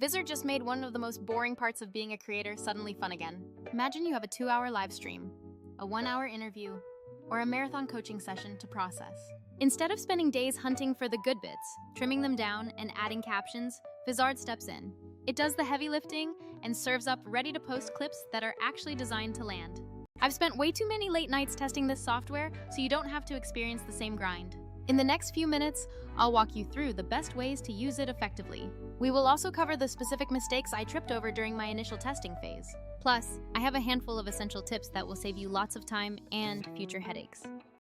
Vizard just made one of the most boring parts of being a creator suddenly fun again. Imagine you have a 2-hour live stream, a 1-hour interview, or a marathon coaching session to process. Instead of spending days hunting for the good bits, trimming them down, and adding captions, Vizard steps in. It does the heavy lifting and serves up ready-to-post clips that are actually designed to land. I've spent way too many late nights testing this software, so you don't have to experience the same grind. In the next few minutes, I'll walk you through the best ways to use it effectively. We will also cover the specific mistakes I tripped over during my initial testing phase. Plus, I have a handful of essential tips that will save you lots of time and future headaches.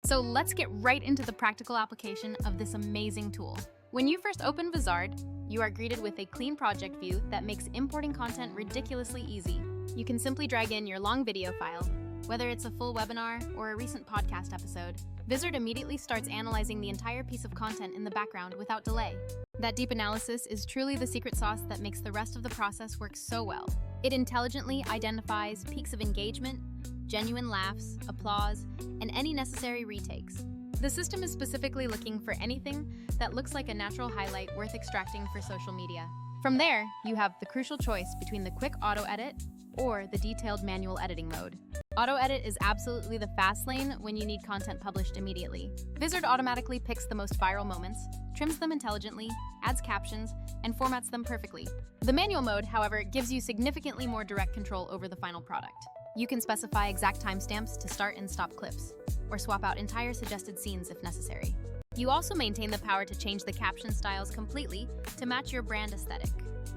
So let's get right into the practical application of this amazing tool. When you first open Vizard, you are greeted with a clean project view that makes importing content ridiculously easy. You can simply drag in your long video file, whether it's a full webinar or a recent podcast episode. Vizard immediately starts analyzing the entire piece of content in the background without delay. That deep analysis is truly the secret sauce that makes the rest of the process work so well. It intelligently identifies peaks of engagement, genuine laughs, applause, and any necessary retakes. The system is specifically looking for anything that looks like a natural highlight worth extracting for social media. From there, you have the crucial choice between the quick auto-edit or the detailed manual editing mode. Auto-edit is absolutely the fast lane when you need content published immediately. Vizard automatically picks the most viral moments, trims them intelligently, adds captions, and formats them perfectly. The manual mode, however, gives you significantly more direct control over the final product. You can specify exact timestamps to start and stop clips, or swap out entire suggested scenes if necessary. You also maintain the power to change the caption styles completely to match your brand aesthetic.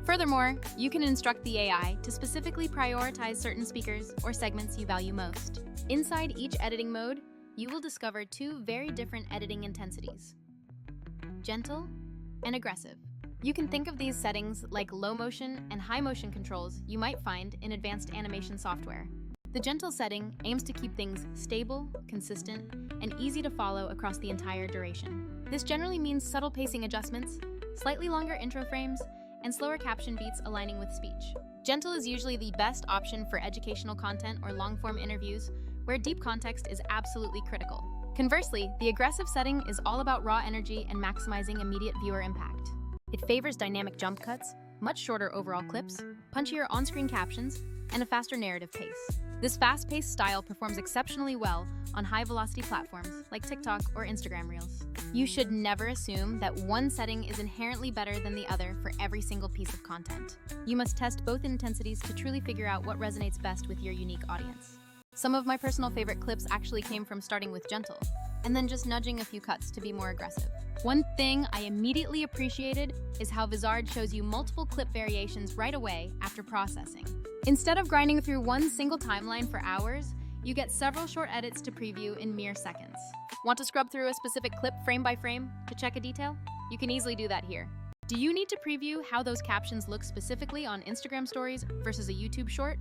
Furthermore, you can instruct the AI to specifically prioritize certain speakers or segments you value most. Inside each editing mode, you will discover 2 very different editing intensities: gentle and aggressive. You can think of these settings like low motion and high motion controls you might find in advanced animation software. The gentle setting aims to keep things stable, consistent, and easy to follow across the entire duration. This generally means subtle pacing adjustments, slightly longer intro frames, and slower caption beats aligning with speech. Gentle is usually the best option for educational content or long-form interviews where deep context is absolutely critical. Conversely, the aggressive setting is all about raw energy and maximizing immediate viewer impact. It favors dynamic jump cuts, much shorter overall clips, punchier on-screen captions, and a faster narrative pace. This fast-paced style performs exceptionally well on high-velocity platforms like TikTok or Instagram Reels. You should never assume that one setting is inherently better than the other for every single piece of content. You must test both intensities to truly figure out what resonates best with your unique audience. Some of my personal favorite clips actually came from starting with gentle, and then just nudging a few cuts to be more aggressive. One thing I immediately appreciated is how Vizard shows you multiple clip variations right away after processing. Instead of grinding through one single timeline for hours, you get several short edits to preview in mere seconds. Want to scrub through a specific clip frame by frame to check a detail? You can easily do that here. Do you need to preview how those captions look specifically on Instagram stories versus a YouTube short?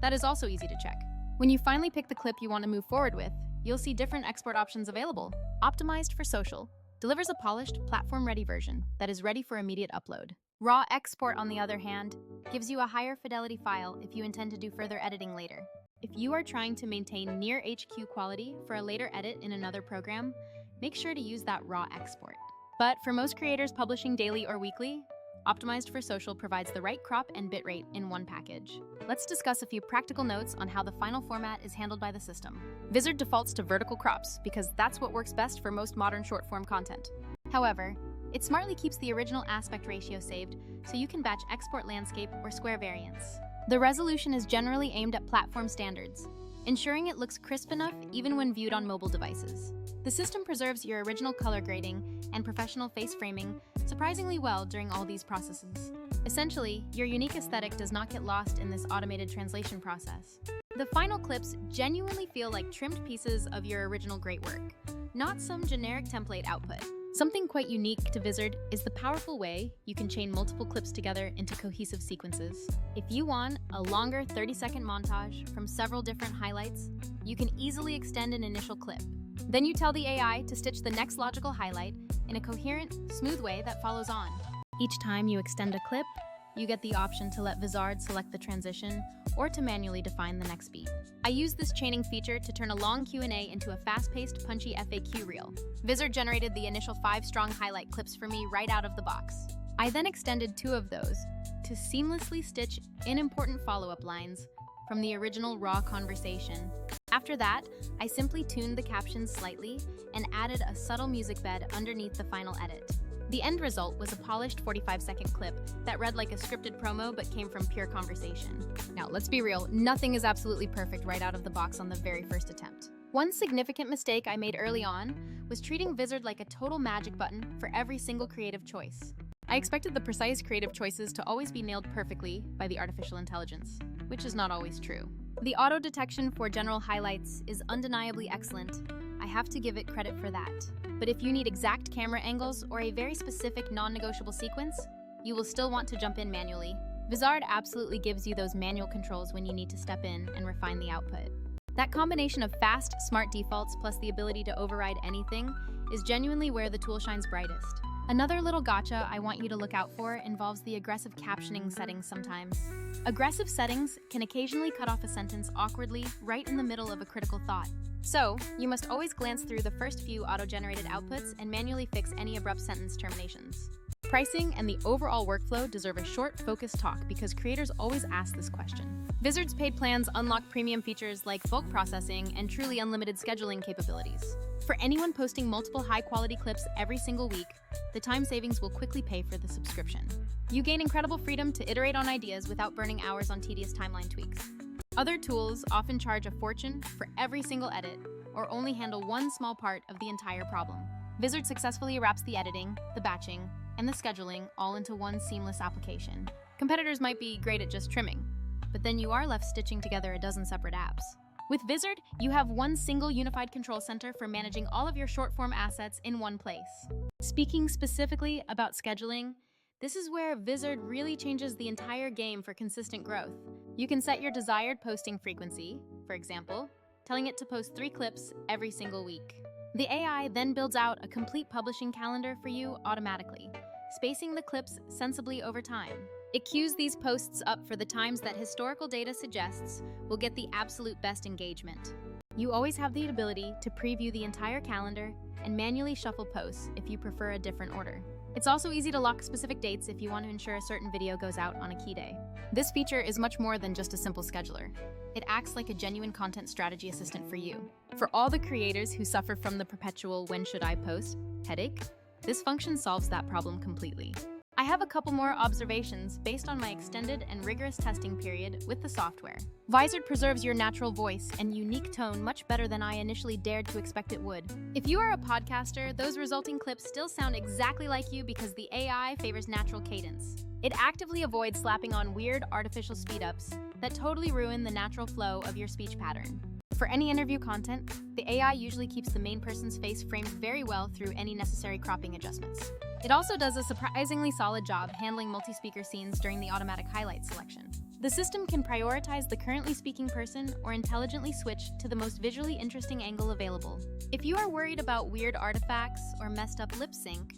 That is also easy to check. When you finally pick the clip you want to move forward with, you'll see different export options available. Optimized for social delivers a polished, platform-ready version that is ready for immediate upload. Raw export, on the other hand, gives you a higher fidelity file if you intend to do further editing later. If you are trying to maintain near HQ quality for a later edit in another program, make sure to use that raw export. But for most creators publishing daily or weekly, Optimized for Social provides the right crop and bitrate in one package. Let's discuss a few practical notes on how the final format is handled by the system. Vizard defaults to vertical crops because that's what works best for most modern short-form content. However, it smartly keeps the original aspect ratio saved so you can batch export landscape or square variants. The resolution is generally aimed at platform standards, ensuring it looks crisp enough even when viewed on mobile devices. The system preserves your original color grading and professional face framing surprisingly well during all these processes. Essentially, your unique aesthetic does not get lost in this automated translation process. The final clips genuinely feel like trimmed pieces of your original great work, not some generic template output. Something quite unique to Vizard is the powerful way you can chain multiple clips together into cohesive sequences. If you want a longer 30-second montage from several different highlights, you can easily extend an initial clip. Then you tell the AI to stitch the next logical highlight in a coherent, smooth way that follows on. Each time you extend a clip, you get the option to let Vizard select the transition or to manually define the next beat. I use this chaining feature to turn a long Q&A into a fast-paced, punchy FAQ reel. Vizard generated the initial 5 strong highlight clips for me right out of the box. I then extended 2 of those to seamlessly stitch in important follow-up lines from the original raw conversation. After that, I simply tuned the captions slightly and added a subtle music bed underneath the final edit. The end result was a polished 45-second clip that read like a scripted promo but came from pure conversation. Now, let's be real, nothing is absolutely perfect right out of the box on the very first attempt. One significant mistake I made early on was treating Vizard like a total magic button for every single creative choice. I expected the precise creative choices to always be nailed perfectly by the artificial intelligence, which is not always true. The auto detection for general highlights is undeniably excellent. I have to give it credit for that. But if you need exact camera angles or a very specific non-negotiable sequence, you will still want to jump in manually. Vizard absolutely gives you those manual controls when you need to step in and refine the output. That combination of fast, smart defaults plus the ability to override anything is genuinely where the tool shines brightest. Another little gotcha I want you to look out for involves the aggressive captioning settings sometimes. Aggressive settings can occasionally cut off a sentence awkwardly right in the middle of a critical thought. So, you must always glance through the first few auto-generated outputs and manually fix any abrupt sentence terminations. Pricing and the overall workflow deserve a short, focused talk because creators always ask this question. Vizard's paid plans unlock premium features like bulk processing and truly unlimited scheduling capabilities. For anyone posting multiple high-quality clips every single week, the time savings will quickly pay for the subscription. You gain incredible freedom to iterate on ideas without burning hours on tedious timeline tweaks. Other tools often charge a fortune for every single edit or only handle one small part of the entire problem. Vizard successfully wraps the editing, the batching, and the scheduling all into one seamless application. Competitors might be great at just trimming, but then you are left stitching together a dozen separate apps. With Vizard, you have one single unified control center for managing all of your short-form assets in one place. Speaking specifically about scheduling, this is where Vizard really changes the entire game for consistent growth. You can set your desired posting frequency, for example, telling it to post 3 clips every single week. The AI then builds out a complete publishing calendar for you automatically, spacing the clips sensibly over time. It queues these posts up for the times that historical data suggests will get the absolute best engagement. You always have the ability to preview the entire calendar and manually shuffle posts if you prefer a different order. It's also easy to lock specific dates if you want to ensure a certain video goes out on a key day. This feature is much more than just a simple scheduler. It acts like a genuine content strategy assistant for you. For all the creators who suffer from the perpetual "when should I post" headache, this function solves that problem completely. I have a couple more observations based on my extended and rigorous testing period with the software. Vizard preserves your natural voice and unique tone much better than I initially dared to expect it would. If you are a podcaster, those resulting clips still sound exactly like you because the AI favors natural cadence. It actively avoids slapping on weird artificial speed-ups that totally ruin the natural flow of your speech pattern. For any interview content, the AI usually keeps the main person's face framed very well through any necessary cropping adjustments. It also does a surprisingly solid job handling multi-speaker scenes during the automatic highlight selection. The system can prioritize the currently speaking person or intelligently switch to the most visually interesting angle available. If you are worried about weird artifacts or messed up lip sync,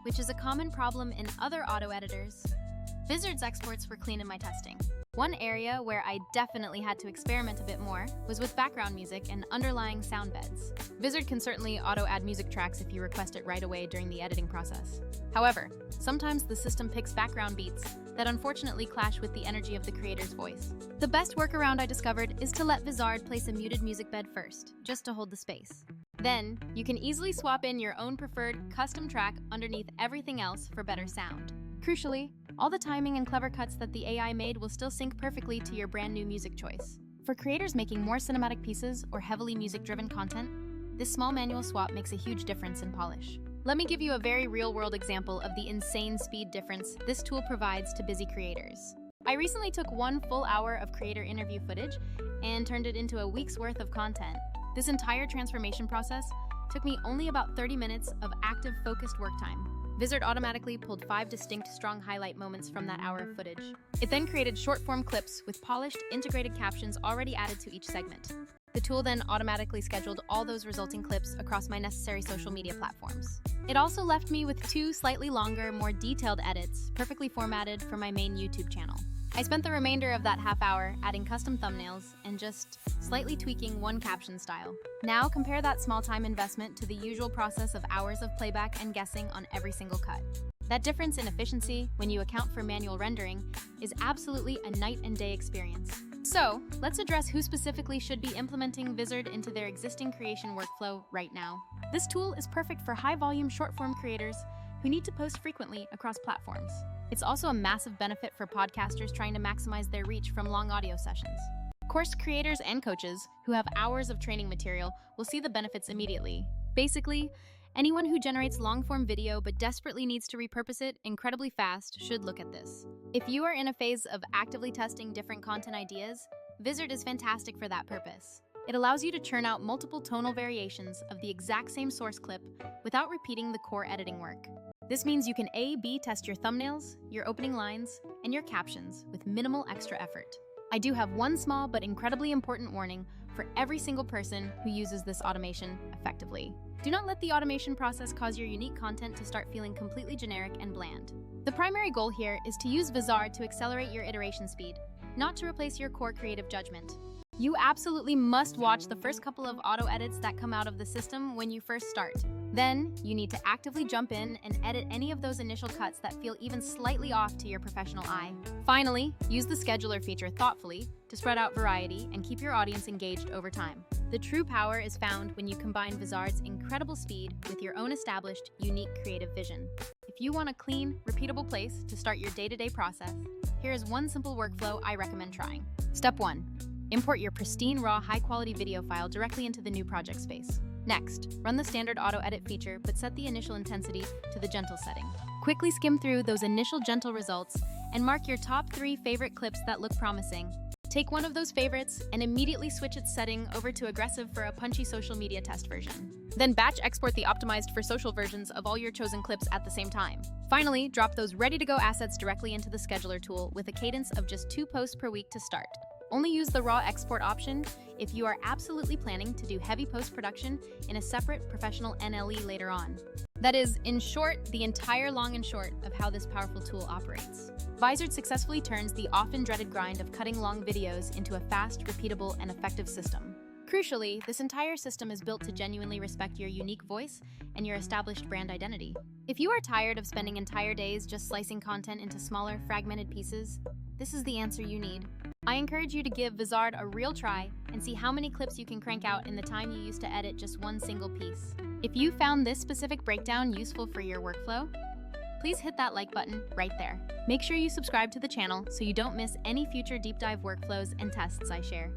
which is a common problem in other auto editors, Vizard's exports were clean in my testing. One area where I definitely had to experiment a bit more was with background music and underlying sound beds. Vizard can certainly auto-add music tracks if you request it right away during the editing process. However, sometimes the system picks background beats that unfortunately clash with the energy of the creator's voice. The best workaround I discovered is to let Vizard place a muted music bed first, just to hold the space. Then, you can easily swap in your own preferred custom track underneath everything else for better sound. Crucially, all the timing and clever cuts that the AI made will still sync perfectly to your brand new music choice. For creators making more cinematic pieces or heavily music-driven content, this small manual swap makes a huge difference in polish. Let me give you a very real-world example of the insane speed difference this tool provides to busy creators. I recently took 1 full hour of creator interview footage and turned it into a week's worth of content. This entire transformation process took me only about 30 minutes of active, focused work time. Vizard automatically pulled 5 distinct, strong highlight moments from that hour of footage. It then created short-form clips with polished, integrated captions already added to each segment. The tool then automatically scheduled all those resulting clips across my necessary social media platforms. It also left me with 2 slightly longer, more detailed edits, perfectly formatted for my main YouTube channel. I spent the remainder of that half hour adding custom thumbnails and just slightly tweaking one caption style. Now compare that small time investment to the usual process of hours of playback and guessing on every single cut. That difference in efficiency, when you account for manual rendering, is absolutely a night and day experience. So, let's address who specifically should be implementing Vizard into their existing creation workflow right now. This tool is perfect for high-volume short-form creators who need to post frequently across platforms. It's also a massive benefit for podcasters trying to maximize their reach from long audio sessions. Course creators and coaches who have hours of training material will see the benefits immediately. Basically, anyone who generates long-form video but desperately needs to repurpose it incredibly fast should look at this. If you are in a phase of actively testing different content ideas, Vizard is fantastic for that purpose. It allows you to churn out multiple tonal variations of the exact same source clip without repeating the core editing work. This means you can A/B test your thumbnails, your opening lines, and your captions with minimal extra effort. I do have one small but incredibly important warning for every single person who uses this automation effectively. Do not let the automation process cause your unique content to start feeling completely generic and bland. The primary goal here is to use Vizard to accelerate your iteration speed, not to replace your core creative judgment. You absolutely must watch the first couple of auto edits that come out of the system when you first start. Then, you need to actively jump in and edit any of those initial cuts that feel even slightly off to your professional eye. Finally, use the scheduler feature thoughtfully to spread out variety and keep your audience engaged over time. The true power is found when you combine Vizard's incredible speed with your own established, unique creative vision. If you want a clean, repeatable place to start your day-to-day process, here is one simple workflow I recommend trying. Step 1. Import your pristine, raw, high-quality video file directly into the new project space. Next, run the standard auto-edit feature, but set the initial intensity to the gentle setting. Quickly skim through those initial gentle results and mark your top 3 favorite clips that look promising. Take one of those favorites and immediately switch its setting over to aggressive for a punchy social media test version. Then batch export the optimized for social versions of all your chosen clips at the same time. Finally, drop those ready-to-go assets directly into the scheduler tool with a cadence of just 2 posts per week to start. Only use the raw export option if you are absolutely planning to do heavy post-production in a separate professional NLE later on. That is, in short, the entire long and short of how this powerful tool operates. Vizard successfully turns the often dreaded grind of cutting long videos into a fast, repeatable, and effective system. Crucially, this entire system is built to genuinely respect your unique voice and your established brand identity. If you are tired of spending entire days just slicing content into smaller, fragmented pieces, this is the answer you need. I encourage you to give Vizard a real try and see how many clips you can crank out in the time you used to edit just one single piece. If you found this specific breakdown useful for your workflow, please hit that like button right there. Make sure you subscribe to the channel so you don't miss any future deep dive workflows and tests I share.